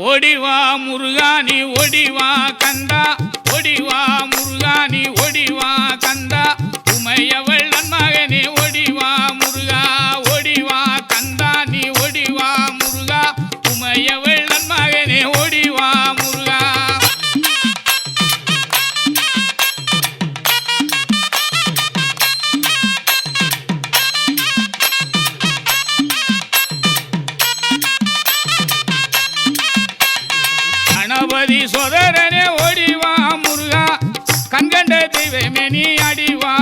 ஓடிவா முருகானி ஓடிவா கந்தா ஓடிவா முருகானி ஓடிவா கந்தா உமையவள் நன்மகனே ஓடிவா முருகா ஓடிவா கந்தா நீ ஓடிவா முருகா உமையவள் நன்மகனே ஓடிவா முருகா கணபதி சோதரனே ஓடிவா முருகா கண்கண்ட தெய்வமே நீ அடிவா